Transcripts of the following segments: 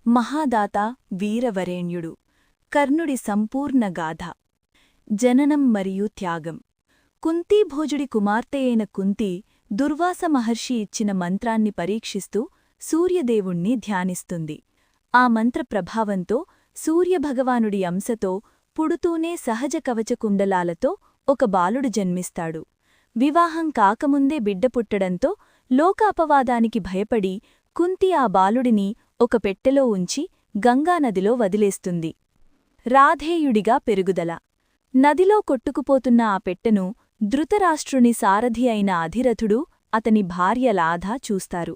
మహాదాత వీరవరేణ్యుడు కర్ణుడి సంపూర్ణ గాథ. జననం మరియు త్యాగం. కుంతీభోజుడి కుమార్తె అయిన కుంతి దుర్వాస మహర్షి ఇచ్చిన మంత్రాన్ని పరీక్షిస్తూ సూర్యదేవుణ్ణి ధ్యానిస్తుంది. ఆ మంత్ర ప్రభావంతో సూర్యభగవానుడి అంశతో పుడుతూనే సహజ కవచకుండలాలతో ఒక బాలుడు జన్మిస్తాడు. వివాహం కాకముందే బిడ్డ పుట్టడంతో లోకాపవాదానికి భయపడి కుంతి ఆ బాలుడిని ఒక పెట్టెలో ఉంచి గంగానదిలో వదిలేస్తుంది. రాధేయుడిగా పెరుగుదల. నదిలో కొట్టుకుపోతున్న ఆ పెట్టెను ధృతరాష్ట్రుని సారథి అయిన అధిరథుడు అతని భార్య లాధ చూస్తారు.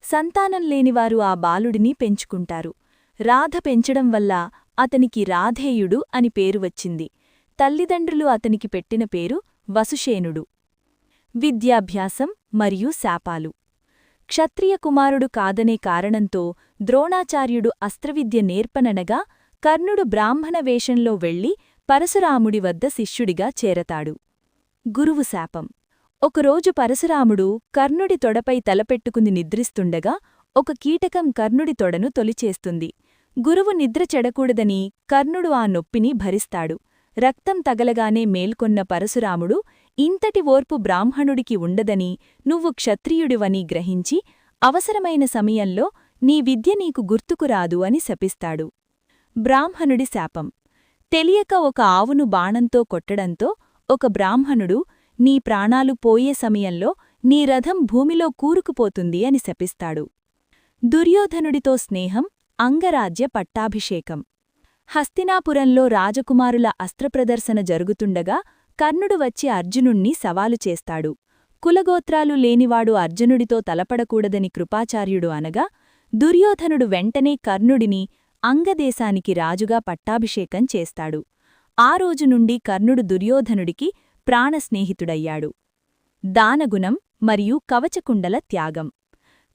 సంతానం లేనివారు ఆ బాలుడిని పెంచుకుంటారు. రాధ పెంచడం వల్ల అతనికి రాధేయుడు అని పేరు వచ్చింది. తల్లిదండ్రులు అతనికి పెట్టిన పేరు వసుషేనుడు. విద్యాభ్యాసం మరియు శాపాలు. క్షత్రియ కుమారుడు కాదనే కారణంతో ద్రోణాచార్యుడు అస్త్రవిద్య నేర్పననగా కర్ణుడు బ్రాహ్మణ వేషంలో వెళ్లి పరశురాముడి వద్ద శిష్యుడిగా చేరతాడు. గురువు శాపం. ఒకరోజు పరశురాముడు కర్ణుడి తొడపై తలపెట్టుకుని నిద్రిస్తుండగా ఒక కీటకం కర్ణుడి తొడను తొలిచేస్తుంది. గురువు నిద్ర చెడకూడదని కర్ణుడు ఆ నొప్పిని భరిస్తాడు. రక్తం తగలగానే మేల్కొన్న పరశురాముడు ఇంతటి ఓర్పు బ్రాహ్మణుడికి ఉండదని, నువ్వు క్షత్రియుడివని గ్రహించి అవసరమైన సమయంలో నీ విద్య నీకు గుర్తుకురాదు అని శపిస్తాడు. బ్రాహ్మణుడి శాపం. తెలియక ఒక ఆవును బాణంతో కొట్టడంతో ఒక బ్రాహ్మణుడు నీ ప్రాణాలు పోయే సమయంలో నీ రథం భూమిలో కూరుకుపోతుంది అని శపిస్తాడు. దుర్యోధనుడితో స్నేహం. అంగరాజ్య పట్టాభిషేకం. హస్తినాపురంలో రాజకుమారుల అస్త్రప్రదర్శన జరుగుతుండగా కర్ణుడు వచ్చి అర్జునుణ్ణి సవాలు చేస్తాడు. కులగోత్రాలు లేనివాడు అర్జునుడితో తలపడకూడదని కృపాచార్యుడు అనగా దుర్యోధనుడు వెంటనే కర్ణుడిని అంగదేశానికి రాజుగా పట్టాభిషేకం చేస్తాడు. ఆ రోజు నుండి కర్ణుడు దుర్యోధనుడికి ప్రాణస్నేహితుడయ్యాడు. దానగుణం మరియు కవచకుండల త్యాగం.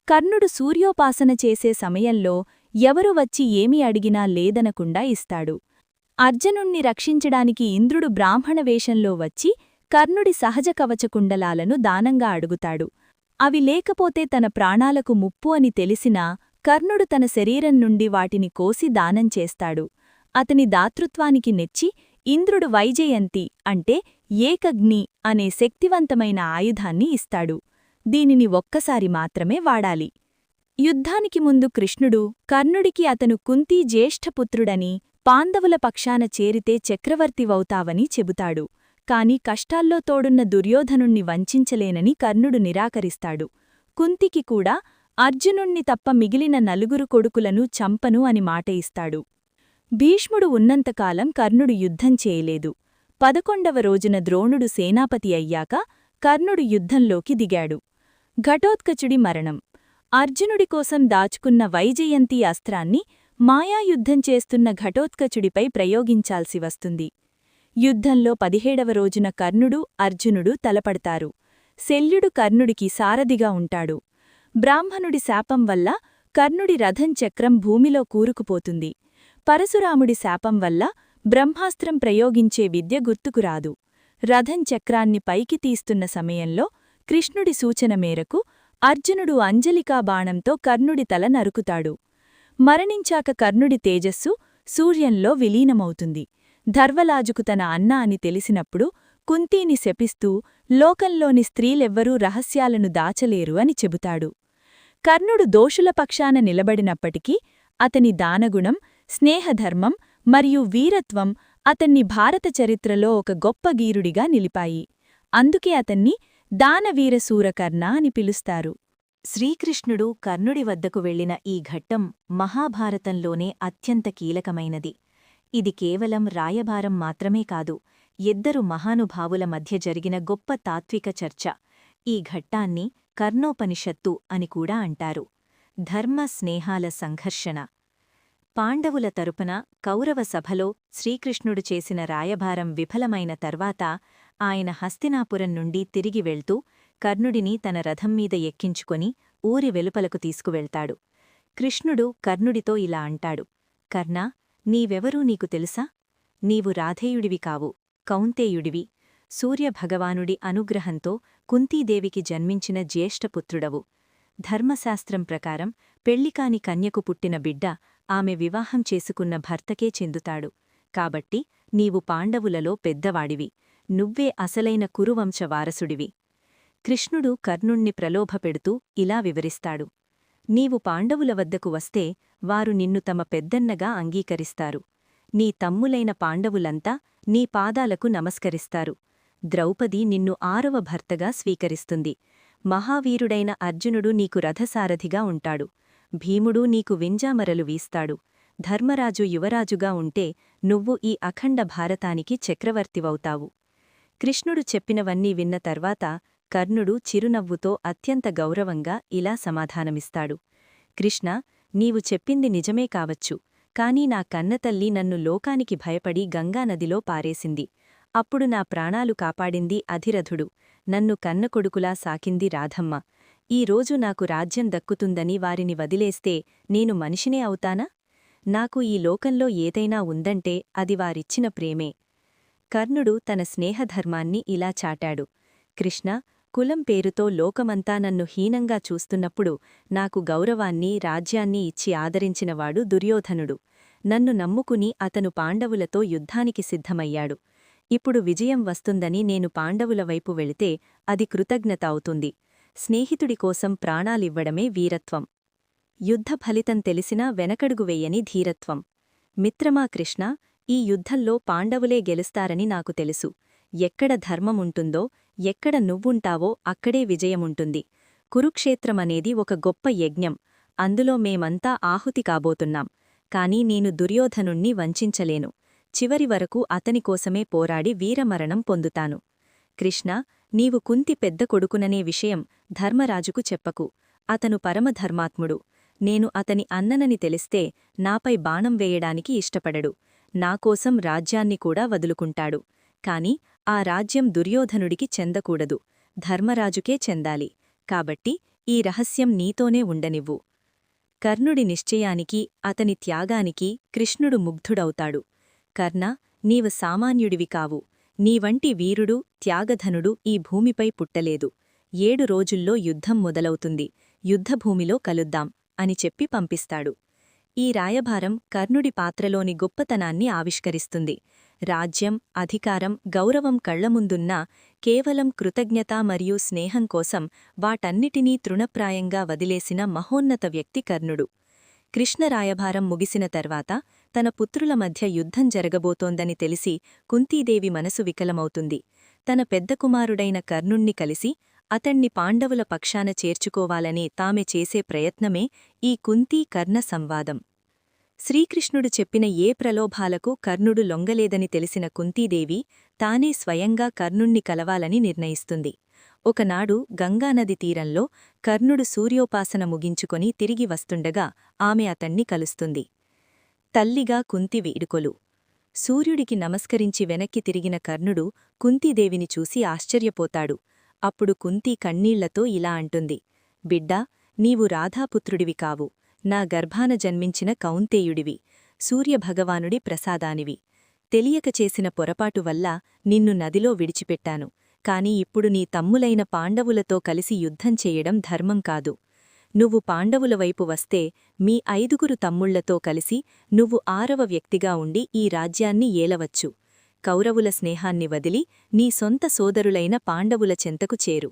కర్ణుడు సూర్యోపాసన చేసే సమయంలో ఎవరు వచ్చి ఏమి అడిగినా లేదనకుండా ఇస్తాడు. అర్జునుణ్ణి రక్షించడానికి ఇంద్రుడు బ్రాహ్మణ వేషంలో వచ్చి కర్ణుడి సహజ కవచకుండలాలను దానంగా అడుగుతాడు. అవి లేకపోతే తన ప్రాణాలకు ముప్పు అని తెలిసినా కర్ణుడు తన శరీరం నుండి వాటిని కోసి దానం చేస్తాడు. అతని దాతృత్వానికి నెచ్చి ఇంద్రుడు వైజయంతి అంటే ఏకగ్ని అనే శక్తివంతమైన ఆయుధాన్ని ఇస్తాడు. దీనిని ఒక్కసారి మాత్రమే వాడాలి. యుద్ధానికి ముందు కృష్ణుడు కర్ణుడికి అతను కుంతీ జ్యేష్ఠపుత్రుడని, పాండవుల పక్షాన చేరితే చక్రవర్తివౌతావని చెబుతాడు. కాని కష్టాల్లో తోడున్న దుర్యోధనుణ్ణి వంచించలేనని కర్ణుడు నిరాకరిస్తాడు. కుంతికి కూడా అర్జునుణ్ణి తప్ప మిగిలిన నలుగురు కొడుకులను చంపను అని మాట ఇస్తాడు. భీష్ముడు ఉన్నంతకాలం కర్ణుడు యుద్ధం చేయలేదు. 11వ రోజున ద్రోణుడు సేనాపతి అయ్యాక కర్ణుడు యుద్ధంలోకి దిగాడు. ఘటోత్కచుడి మరణం. అర్జునుడి కోసం దాచుకున్న వైజయంతి అస్త్రాన్ని మాయాయుద్ధం చేస్తున్న ఘటోత్కచుడిపై ప్రయోగించాల్సి వస్తుంది. యుద్ధంలో 17వ రోజున కర్ణుడు, అర్జునుడు తలపడతారు. శల్యుడు కర్ణుడికి సారథిగా ఉంటాడు. బ్రాహ్మణుడి శాపం వల్ల కర్ణుడి రథం చక్రం భూమిలో కూరుకుపోతుంది. పరశురాముడి శాపం వల్ల బ్రహ్మాస్త్రం ప్రయోగించే విద్య గుర్తుకురాదు. రథం చక్రాన్ని పైకి తీస్తున్న సమయంలో కృష్ణుడి సూచన మేరకు అర్జునుడు అంజలికా బాణంతో కర్ణుడి తల నరుకుతాడు. మరణించాక కర్ణుడి తేజస్సు సూర్యంలో విలీనమవుతుంది. ధర్వలాజుకు తన అన్న అని తెలిసినప్పుడు కుంతీని శపిస్తూ లోకంలోని స్త్రీలెవ్వరూ రహస్యాలను దాచలేరు అని చెబుతాడు. కర్ణుడు దోషుల పక్షాన నిలబడినప్పటికీ అతని దానగుణం, స్నేహధర్మం మరియు వీరత్వం అతన్ని భారత చరిత్రలో ఒక గొప్ప గీరుడిగా నిలిపాయి. అందుకే అతన్ని దానవీరసూరకర్ణ అని పిలుస్తారు. శ్రీకృష్ణుడు కర్ణుడి వద్దకు వెళ్లిన ఈ ఘట్టం మహాభారతంలోనే అత్యంత కీలకమైనది. ఇది కేవలం రాయబారం మాత్రమే కాదు, ఇద్దరు మహానుభావుల మధ్య జరిగిన గొప్ప తాత్విక చర్చ. ఈ ఘట్టాన్ని కర్ణోపనిషత్తు అని కూడా అంటారు. ధర్మ స్నేహాల సంఘర్షణ. పాండవుల తరపున కౌరవ సభలో శ్రీకృష్ణుడు చేసిన రాయబారం విఫలమైన తర్వాత ఆయన హస్తినాపురం నుండి తిరిగి వెళ్తూ కర్ణుడిని తన రథంమీద ఎక్కించుకొని ఊరి వెలుపలకు తీసుకువెళ్తాడు. కృష్ణుడు కర్ణుడితో ఇలా అంటాడు: కర్ణా, నీవెవరూ నీకు తెలుసా? నీవు రాధేయుడివి కావు, కౌంతేయుడివి. సూర్యభగవానుడి అనుగ్రహంతో కుంతీదేవికి జన్మించిన జ్యేష్ఠపుత్రుడవు. ధర్మశాస్త్రం ప్రకారం పెళ్లికాని కన్యకు పుట్టిన బిడ్డ ఆమె వివాహం చేసుకున్న భర్తకే చెందుతాడు. కాబట్టి నీవు పాండవులలో పెద్దవాడివి. నువ్వే అసలైన కురువంశ వారసుడివి. కృష్ణుడు కర్ణుణ్ణి ప్రలోభపెడుతూ ఇలా వివరిస్తాడు. నీవు పాండవుల వద్దకు వస్తే వారు నిన్ను తమ పెద్దన్నగా అంగీకరిస్తారు. నీ తమ్ములైన పాండవులంతా నీ పాదాలకు నమస్కరిస్తారు. ద్రౌపది నిన్ను 6వ భర్తగా స్వీకరిస్తుంది. మహావీరుడైన అర్జునుడు నీకు రథసారథిగా ఉంటాడు. భీముడు నీకు వింజామరలు వీస్తాడు. ధర్మరాజు యువరాజుగా ఉంటే నువ్వు ఈ అఖండ భారతానికి చక్రవర్తివవుతావు. కృష్ణుడు చెప్పినవన్నీ విన్న తర్వాత కర్ణుడు చిరునవ్వుతో అత్యంత గౌరవంగా ఇలా సమాధానమిస్తాడు. కృష్ణ, నీవు చెప్పింది నిజమే కావచ్చు, కాని నా కన్నతల్లి నన్ను లోకానికి భయపడి గంగానదిలో పారేసింది. అప్పుడు నా ప్రాణాలు కాపాడింది అధిరథుడు. నన్ను కన్నకొడుకులా సాకింది రాధమ్మ. ఈ రోజు నాకు రాజ్యం దక్కుతుందని వారిని వదిలేస్తే నేను మనిషినే అవుతానా? నాకు ఈ లోకంలో ఏదైనా ఉందంటే అది వారిచ్చిన ప్రేమే. కర్ణుడు తన స్నేహధర్మాన్ని ఇలా చాటాడు. కృష్ణ, కులం పేరుతో లోకమంతా నన్ను హీనంగా చూస్తున్నప్పుడు నాకు గౌరవాన్ని, రాజ్యాన్ని ఇచ్చి ఆదరించినవాడు దుర్యోధనుడు. నన్ను నమ్ముకుని అతను పాండవులతో యుద్ధానికి సిద్ధమయ్యాడు. ఇప్పుడు విజయం వస్తుందని నేను పాండవుల వైపు వెళితే అది కృతజ్ఞత అవుతుంది. స్నేహితుడి కోసం ప్రాణాలివ్వడమే వీరత్వం. యుద్ధ ఫలితం తెలిసినా వెనకడుగు వెయ్యని ధీరత్వం. మిత్రమా కృష్ణ, ఈ యుద్ధంలో పాండవులే గెలుస్తారని నాకు తెలుసు. ఎక్కడ ధర్మముంటుందో, ఎక్కడ నువ్వుంటావో అక్కడే విజయముంటుంది. కురుక్షేత్రమనేది ఒక గొప్ప యజ్ఞం. అందులో మేమంతా ఆహుతి కాబోతున్నాం. కాని నేను దుర్యోధనుణ్ణి వంచించలేను. చివరి వరకు అతనికోసమే పోరాడి వీరమరణం పొందుతాను. కృష్ణ, నీవు కుంతి పెద్ద కొడుకుననే విషయం ధర్మరాజుకు చెప్పకు. అతను పరమధర్మాత్ముడు. నేను అతని అన్ననని తెలిస్తే నాపై బాణం వేయడానికి ఇష్టపడడు. నాకోసం రాజ్యాన్ని కూడా వదులుకుంటాడు. కాని ఆ రాజ్యం దుర్యోధనుడికి చెందకూడదు, ధర్మరాజుకే చెందాలి. కాబట్టి ఈ రహస్యం నీతోనే ఉండనివ్వు. కర్ణుడి నిశ్చయానికి, అతని త్యాగానికి కృష్ణుడు ముగ్ధుడవుతాడు. కర్ణ, నీవు సామాన్యుడివి కావు. నీవంటి వీరుడు, త్యాగధనుడు ఈ భూమిపై పుట్టలేదు. 7 రోజుల్లో యుద్ధం మొదలవుతుంది. యుద్ధభూమిలో కలుద్దాం అని చెప్పి పంపిస్తాడు. ఈ రాయభారం కర్ణుడి పాత్రలోని గొప్పతనాన్ని ఆవిష్కరిస్తుంది. రాజ్యం, అధికారం, గౌరవం కళ్లముందున్నా కేవలం కృతజ్ఞత మరియు స్నేహం కోసం వాటన్నిటినీ తృణప్రాయంగా వదిలేసిన మహోన్నత వ్యక్తి కర్ణుడు. కృష్ణ రాయభారం ముగిసిన తర్వాత తన పుత్రుల మధ్య యుద్ధం జరగబోతోందని తెలిసి కుంతీదేవి మనసు వికలమవుతుంది. తన పెద్ద కుమారుడైన కర్ణుణ్ణి కలిసి అతణ్ణి పాండవుల పక్షాన చేర్చుకోవాలని తామె చేసే ప్రయత్నమే ఈ కుంతీ కర్ణ సంవాదం. శ్రీకృష్ణుడు చెప్పిన ఏ ప్రలోభాలకు కర్ణుడు లొంగలేదని తెలిసిన కుంతీదేవి తానే స్వయంగా కర్ణుణ్ణి కలవాలని నిర్ణయిస్తుంది. ఒకనాడు గంగానది తీరంలో కర్ణుడు సూర్యోపాసన ముగించుకొని తిరిగి వస్తుండగా ఆమె అతణ్ణి కలుస్తుంది. తల్లిగా కుంతి వీడుకొలు. సూర్యుడికి నమస్కరించి వెనక్కి తిరిగిన కర్ణుడు కుంతీదేవిని చూసి ఆశ్చర్యపోతాడు. అప్పుడు కుంతి కన్నీళ్లతో ఇలా అంటుంది. బిడ్డా, నీవు రాధాపుత్రుడివి కావు. నా గర్భాన జన్మించిన కౌంతేయుడివి. సూర్యభగవానుడి ప్రసాదానివి. తెలియక చేసిన పొరపాటు వల్ల నిన్ను నదిలో విడిచిపెట్టాను. కాని ఇప్పుడు నీ తమ్ములైన పాండవులతో కలిసి యుద్ధం చేయడం ధర్మం కాదు. నువ్వు పాండవుల వైపు వస్తే మీ 5 తమ్ముళ్లతో కలిసి నువ్వు 6వ వ్యక్తిగా ఉండి ఈ రాజ్యాన్ని ఏలవచ్చు. కౌరవుల స్నేహాన్ని వదిలి నీ సొంత సోదరులైన పాండవుల చెంతకు చేరు.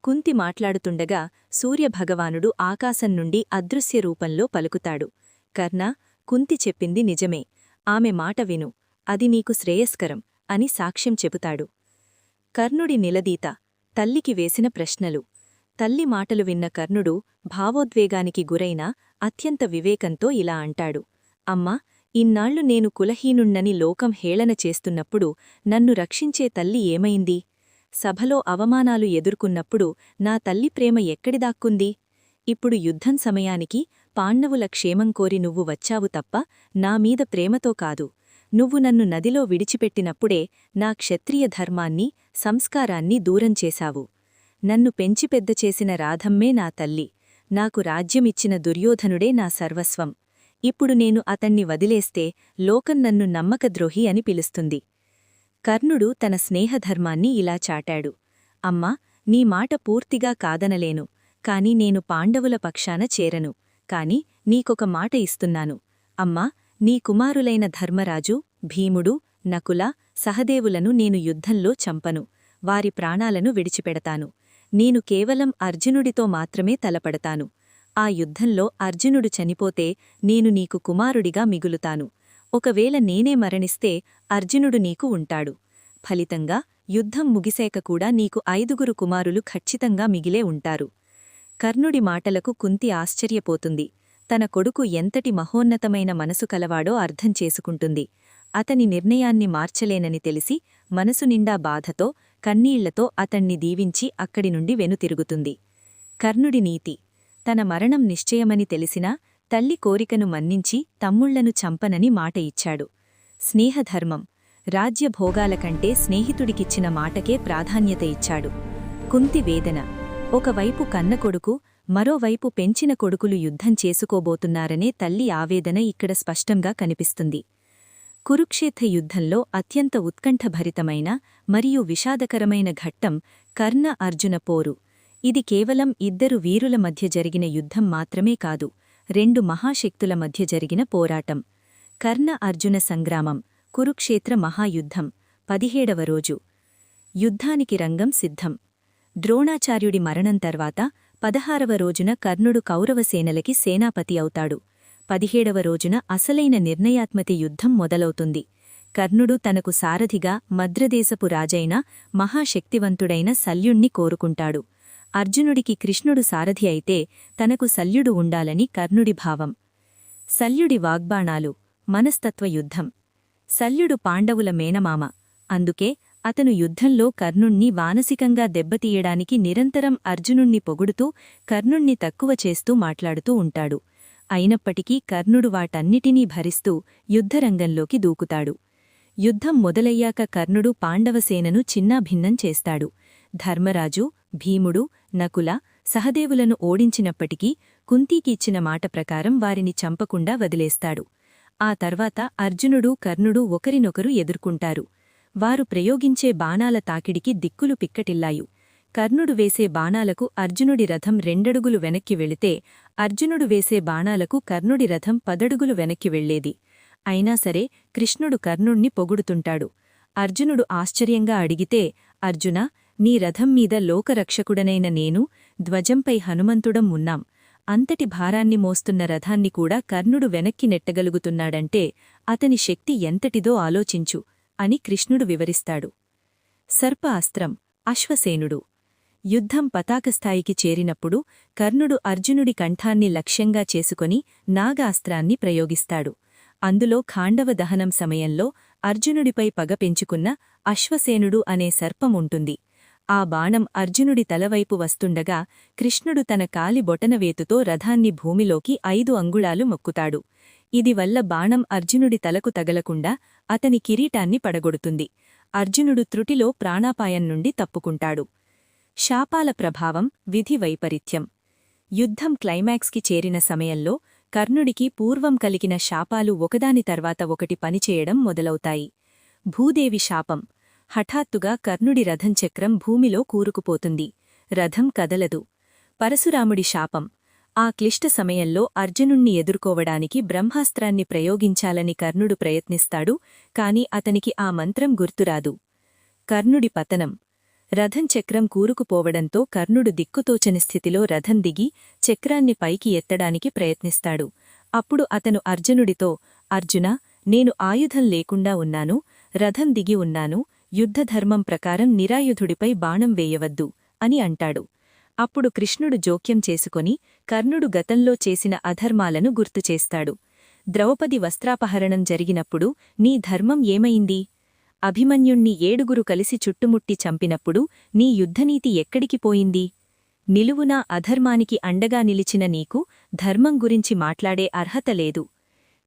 కుంతి మాట్లాడుతుండగా సూర్యభగవానుడు ఆకాశం నుండి అదృశ్య రూపంలో పలుకుతాడు. కర్ణా, కుంతి చెప్పింది నిజమే. ఆమె మాట విను. అది నీకు శ్రేయస్కరం అని సాక్ష్యం చెబుతాడు. కర్ణుడి నిలదీత. తల్లికి వేసిన ప్రశ్నలు. తల్లి మాటలు విన్న కర్ణుడు భావోద్వేగానికి గురైనా అత్యంత వివేకంతో ఇలా అంటాడు. అమ్మా, ఇన్నాళ్లు నేను కులహీనుణ్ణని లోకం హేళన చేస్తున్నప్పుడు నన్ను రక్షించే తల్లి ఏమైంది? సభలో అవమానాలు ఎదుర్కొన్నప్పుడు నా తల్లి ప్రేమ ఎక్కడిదాక్కుంది? ఇప్పుడు యుద్ధం సమయానికి పాండవుల క్షేమం కోరి నువ్వు వచ్చావు తప్ప నామీద ప్రేమతో కాదు. నువ్వు నన్ను నదిలో విడిచిపెట్టినప్పుడే నా క్షత్రియ ధర్మాన్ని, సంస్కారాన్ని దూరం చేశావు. నన్ను పెంచి పెద్ద చేసిన రాధమ్మే నా తల్లి. నాకు రాజ్యమిచ్చిన దుర్యోధనుడే నా సర్వస్వం. ఇప్పుడు నేను అతణ్ణి వదిలేస్తే లోకం నన్ను నమ్మకద్రోహి అని పిలుస్తుంది. కర్ణుడు తన స్నేహధర్మాన్ని ఇలా చాటాడు. అమ్మా, నీ మాట పూర్తిగా కాదనలేను. కాని నేను పాండవుల పక్షాన చేరను. కాని నీకొక మాట ఇస్తున్నాను. అమ్మా, నీ కుమారులైన ధర్మరాజు, భీముడు, నకుల, సహదేవులను నేను యుద్ధంలో చంపను, వారి ప్రాణాలను విడిచిపెడతాను. నేను కేవలం అర్జునుడితో మాత్రమే తలపడతాను. ఆ యుద్ధంలో అర్జునుడు చనిపోతే నేను నీకు కుమారుడిగా మిగులుతాను. ఒకవేళ నేనే మరణిస్తే అర్జునుడు నీకు ఉంటాడు. ఫలితంగా యుద్ధం ముగిసేక కూడా నీకు 5 కుమారులు ఖచ్చితంగా మిగిలే ఉంటారు. కర్ణుడి మాటలకు కుంతి ఆశ్చర్యపోతుంది. తన కొడుకు ఎంతటి మహోన్నతమైన మనసు కలవాడో అర్థం చేసుకుంటుంది. అతని నిర్ణయాన్ని మార్చలేనని తెలిసి మనసు నిండా బాధతో, కన్నీళ్లతో అతణ్ణి దీవించి అక్కడి నుండి వెనుతిరుగుతుంది. కర్ణుడి నీతి. తన మరణం నిశ్చయమని తెలిసినా తల్లి కోరికను మన్నించి తమ్ముళ్లను చంపనని మాట ఇచ్చాడు. స్నేహధర్మం. రాజ్యభోగాల కంటే స్నేహితుడికిచ్చిన మాటకే ప్రాధాన్యత ఇచ్చాడు. కుంతి వేదన. ఒకవైపు కన్నకొడుకు, మరోవైపు పెంచిన కొడుకులు యుద్ధం చేసుకోబోతున్నారనే తల్లి ఆవేదన ఇక్కడ స్పష్టంగా కనిపిస్తుంది. కురుక్షేత్ర యుద్ధంలో అత్యంత ఉత్కంఠభరితమైన మరియు విషాదకరమైన ఘట్టం కర్ణ అర్జున పోరు. ఇది కేవలం 2 వీరుల మధ్య జరిగిన యుద్ధం మాత్రమే కాదు, 2 మహాశక్తుల మధ్య జరిగిన పోరాటం. కర్ణ అర్జున సంగ్రామం. కురుక్షేత్ర మహాయుద్ధం. 17వ రోజు. యుద్ధానికి రంగం సిద్ధం. ద్రోణాచార్యుడి మరణం తర్వాత 16వ రోజున కర్ణుడు కౌరవసేనలకి సేనాపతి అవుతాడు. 17వ రోజున అసలైన నిర్ణయాత్మక యుద్ధం మొదలవుతుంది. కర్ణుడు తనకు సారథిగా మద్రదేశపు రాజైన మహాశక్తివంతుడైన శల్యుణ్ణి కోరుకుంటాడు. అర్జునుడికి కృష్ణుడు సారథి అయితే తనకు శల్యుడు ఉండాలని కర్ణుడి భావం. శల్యుడి వాగ్బాణాలు. మనస్తత్వ యుద్ధం. శల్యుడు పాండవుల మేనమామ. అందుకే అతను యుద్ధంలో కర్ణుణ్ణి మానసికంగా దెబ్బతీయడానికి నిరంతరం అర్జునుణ్ణి పొగుడుతూ కర్ణుణ్ణి తక్కువ చేస్తూ మాట్లాడుతూ ఉంటాడు. అయినప్పటికీ కర్ణుడు వాటన్నిటినీ భరిస్తూ యుద్ధరంగంలోకి దూకుతాడు. యుద్ధం మొదలయ్యాక కర్ణుడు పాండవసేనను చిన్నాభిన్నం చేస్తాడు. ధర్మరాజు, భీముడు, నకుల, సహదేవులను ఓడించినప్పటికీ కుంతీకి ఇచ్చిన మాట ప్రకారం వారిని చంపకుండా వదిలేస్తాడు. ఆ తర్వాత అర్జునుడు, కర్ణుడు ఒకరినొకరు ఎదుర్కొంటారు. వారు ప్రయోగించే బాణాల తాకిడికి దిక్కులు పిక్కటిల్లాయు. కర్ణుడు వేసే బాణాలకు అర్జునుడి రథం 2 అడుగులు వెనక్కి వెళితే, అర్జునుడు వేసే బాణాలకు కర్ణుడి రథం 10 అడుగులు వెనక్కి వెళ్లేది. అయినా సరే కృష్ణుడు కర్ణుణ్ణి పొగుడుతుంటాడు. అర్జునుడు ఆశ్చర్యంగా అడిగితే, అర్జునా, నీ రథం మీద లోకరక్షకుడనైన నేను, ధ్వజంపై హనుమంతుడం ఉన్నాం. అంతటి భారాన్ని మోస్తున్న రథాన్ని కూడా కర్ణుడు వెనక్కి నెట్టగలుగుతున్నాడంటే అతని శక్తి ఎంతటిదో ఆలోచించు అని కృష్ణుడు వివరిస్తాడు. సర్ప అస్త్రం. అశ్వసేనుడు. యుద్ధం పతాకస్థాయికి చేరినప్పుడు కర్ణుడు అర్జునుడి కంఠాన్ని లక్ష్యంగా చేసుకొని నాగ అస్త్రాన్ని ప్రయోగిస్తాడు. అందులో ఖాండవ దహనం సమయంలో అర్జునుడిపై పగ పెంచుకున్న అశ్వసేనుడు అనే సర్పముంటుంది. ఆ బాణం అర్జునుడి తలవైపు వస్తుండగా కృష్ణుడు తన కాలి బొటనవేతుతో రథాన్ని భూమిలోకి 5 అంగుళాలు మొక్కుతాడు. ఇది వల్ల బాణం అర్జునుడి తలకు తగలకుండా అతని కిరీటాన్ని పడగొడుతుంది. అర్జునుడు త్రుటిలో ప్రాణాపాయం నుండి తప్పుకుంటాడు. శాపాల ప్రభావం. విధి వైపరీత్యం. యుద్ధం క్లైమాక్స్కి చేరిన సమయంలో కర్ణుడికి పూర్వం కలిగిన శాపాలు ఒకదాని తర్వాత ఒకటి పనిచేయడం మొదలవుతాయి. భూదేవి శాపం. హఠాత్తుగా కర్ణుడి రథం చక్రం భూమిలో కూరుకుపోతుంది. రథం కదలదు. పరశురాముడి శాపం. ఆ క్లిష్ట సమయంలో అర్జునుణ్ణి ఎదుర్కోవడానికి బ్రహ్మాస్త్రాన్ని ప్రయోగించాలని కర్ణుడు ప్రయత్నిస్తాడు, కాని అతనికి ఆ మంత్రం గుర్తురాదు. కర్ణుడి పతనం. రథం చక్రం కూరుకుపోవడంతో కర్ణుడు దిక్కుతోచని స్థితిలో రథం దిగి చక్రాన్ని పైకి ఎత్తడానికి ప్రయత్నిస్తాడు. అప్పుడు అతను అర్జునుడితో, అర్జునా, నేను ఆయుధం లేకుండా ఉన్నాను, రథం దిగి ఉన్నాను, యుద్ధధర్మం ప్రకారం నిరాయుధుడిపై బాణం వేయవద్దు అని అంటాడు. అప్పుడు కృష్ణుడు జోక్యం చేసుకొని కర్ణుడు గతంలో చేసిన అధర్మాలను గుర్తుచేస్తాడు. ద్రౌపది వస్త్రాపహరణం జరిగినప్పుడు నీ ధర్మం ఏమైంది? అభిమన్యుణ్ణి 7 కలిసి చుట్టుముట్టి చంపినప్పుడు నీ యుద్ధనీతి ఎక్కడికి పోయింది? నిలువునా అధర్మానికి అండగా నిలిచిన నీకు ధర్మం గురించి మాట్లాడే అర్హత లేదు.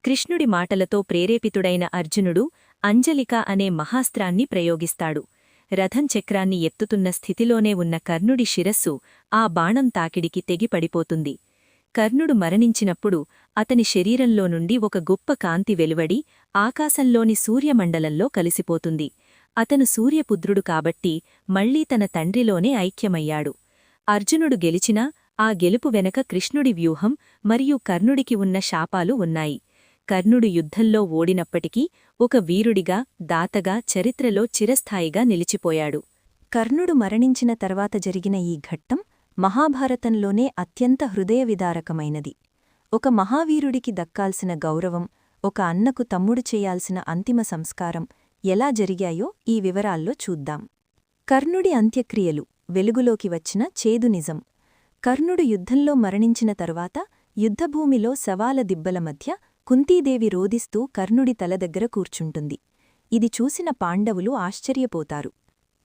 కృష్ణుడి మాటలతో ప్రేరేపితుడైన అర్జునుడు అంజలిక అనే మహాస్త్రాన్ని ప్రయోగిస్తాడు. రథం చక్రాన్ని ఎత్తుతున్న స్థితిలోనే ఉన్న కర్ణుడి శిరస్సు ఆ బాణం తాకిడికి తెగిపడిపోతుంది. కర్ణుడు మరణించినప్పుడు అతని శరీరంలో నుండి ఒక గొప్ప కాంతి వెలువడి ఆకాశంలోని సూర్యమండలంలో కలిసిపోతుంది. అతను సూర్యపుత్రుడు కాబట్టి మళ్లీ తన తండ్రిలోనే ఐక్యమయ్యాడు. అర్జునుడు గెలిచినా ఆ గెలుపు వెనక కృష్ణుడి వ్యూహం మరియు కర్ణుడికి ఉన్న శాపాలు ఉన్నాయి. కర్ణుడు యుద్ధంలో ఓడినప్పటికీ ఒక వీరుడిగా దాతగా చరిత్రలో చిరస్థాయిగా నిలిచిపోయాడు. కర్ణుడు మరణించిన తర్వాత జరిగిన ఈ ఘట్టం మహాభారతంలోనే అత్యంత హృదయవిదారకమైనది. ఒక మహావీరుడికి దక్కాల్సిన గౌరవం, ఒక అన్నకు తమ్ముడు చేయాల్సిన అంతిమ సంస్కారం ఎలా జరిగాయో ఈ వివరాల్లో చూద్దాం. కర్ణుడి అంత్యక్రియలు వెలుగులోకి వచ్చిన చేదు నిజం. కర్ణుడు యుద్ధంలో మరణించిన తరువాత యుద్ధభూమిలో శవాల దిబ్బల మధ్య కుంతీదేవి రోదిస్తూ కర్ణుడి తల దగ్గర కూర్చుంటుంది. ఇది చూసిన పాండవులు ఆశ్చర్యపోతారు.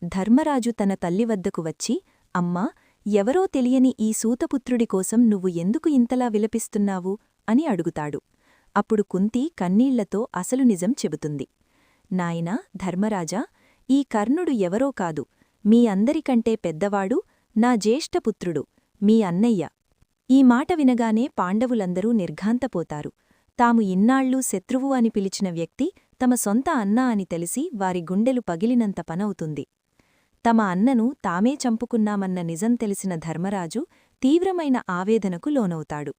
ధర్మరాజు తన తల్లివద్దకు వచ్చి, అమ్మా, ఎవరో తెలియని ఈ సూతపుత్రుడి కోసం నువ్వు ఎందుకు ఇంతలా విలపిస్తున్నావు అని అడుగుతాడు. అప్పుడు కుంతి కన్నీళ్లతో అసలు నిజం చెబుతుంది. నాయనా ధర్మరాజా, ఈ కర్ణుడు ఎవరో కాదు, మీ అందరికంటే పెద్దవాడు, నా జ్యేష్ఠపుత్రుడు, మీ అన్నయ్య. ఈ మాట వినగానే పాండవులందరూ నిర్ఘాంతపోతారు. తాము ఇన్నాళ్లూ శత్రువు అని పిలిచిన వ్యక్తి తమ సొంత అన్నా అని తెలిసి వారి గుండెలు పగిలినంత పనవుతుంది. తమ అన్నను తామే చంపుకున్నామన్న నిజం తెలిసిన ధర్మరాజు తీవ్రమైన ఆవేదనకు లోనవుతాడు.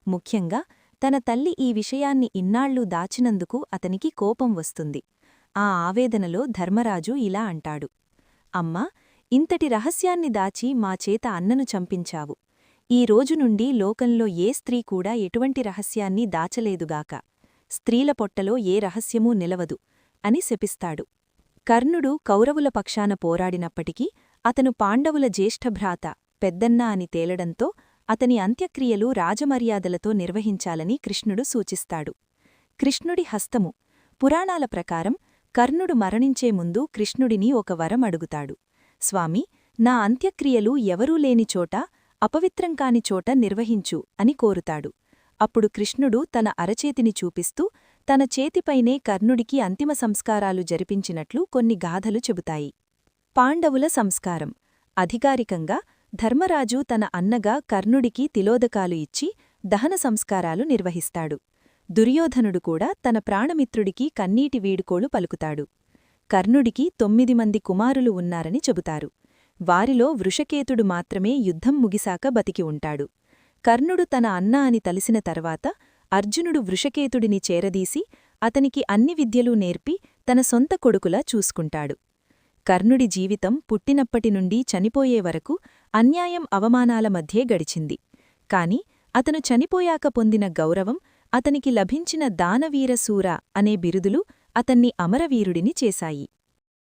ముఖ్యంగా తన తల్లి ఈ విషయాన్ని ఇన్నాళ్లూ దాచినందుకు అతనికి కోపం వస్తుంది. ఆ ఆవేదనలో ధర్మరాజు ఇలా అంటాడు. అమ్మా, ఇంతటి రహస్యాన్ని దాచి మా చేత అన్నను చంపించావు. ఈ రోజు నుండి లోకంలో ఏ స్త్రీ కూడా ఎటువంటి రహస్యాన్ని దాచలేదుగాక. స్త్రీల పొట్టలో ఏ రహస్యమూ నిలవదు అని శపిస్తాడు. కర్ణుడు కౌరవుల పక్షాన పోరాడినప్పటికీ అతను పాండవుల జ్యేష్ఠభ్రాత పెద్దన్న అని తేలడంతో అతని అంత్యక్రియలు రాజమర్యాదలతో నిర్వహించాలని కృష్ణుడు సూచిస్తాడు. కృష్ణుడి హస్తము. పురాణాల ప్రకారం కర్ణుడు మరణించే ముందు కృష్ణుడిని ఒక వరం అడుగుతాడు. స్వామి, నా అంత్యక్రియలు ఎవరూ లేని చోట, అపవిత్రం కాని చోట నిర్వహించు అని కోరుతాడు. అప్పుడు కృష్ణుడు తన అరచేతిని చూపిస్తూ తన చేతిపైనే కర్ణుడికి అంతిమ సంస్కారాలు జరిపించినట్లు కొన్ని గాథలు చెబుతాయి. పాండవుల సంస్కారం. అధికారికంగా ధర్మరాజు తన అన్నగా కర్ణుడికి తిలోదకాలు ఇచ్చి దహన సంస్కారాలు నిర్వహిస్తాడు. దుర్యోధనుడు కూడా తన ప్రాణమిత్రుడికి కన్నీటి వీడుకోలు పలుకుతాడు. కర్ణుడికి 9 మంది కుమారులు ఉన్నారని చెబుతారు. వారిలో వృషకేతుడు మాత్రమే యుద్ధం ముగిసాక బతికి ఉంటాడు. కర్ణుడు తన అన్న అని తలిసిన తర్వాత అర్జునుడు వృషకేతుడిని చేరదీసి అతనికి అన్ని విద్యలూ నేర్పి తన సొంత కొడుకులా చూసుకుంటాడు. కర్ణుడి జీవితం పుట్టినప్పటినుండీ చనిపోయే వరకు అన్యాయం అవమానాల మధ్యే గడిచింది. కాని అతను చనిపోయాక పొందిన గౌరవం, అతనికి లభించిన దానవీరసూర అనే బిరుదులు అతన్ని అమరవీరుడిని చేశాయి.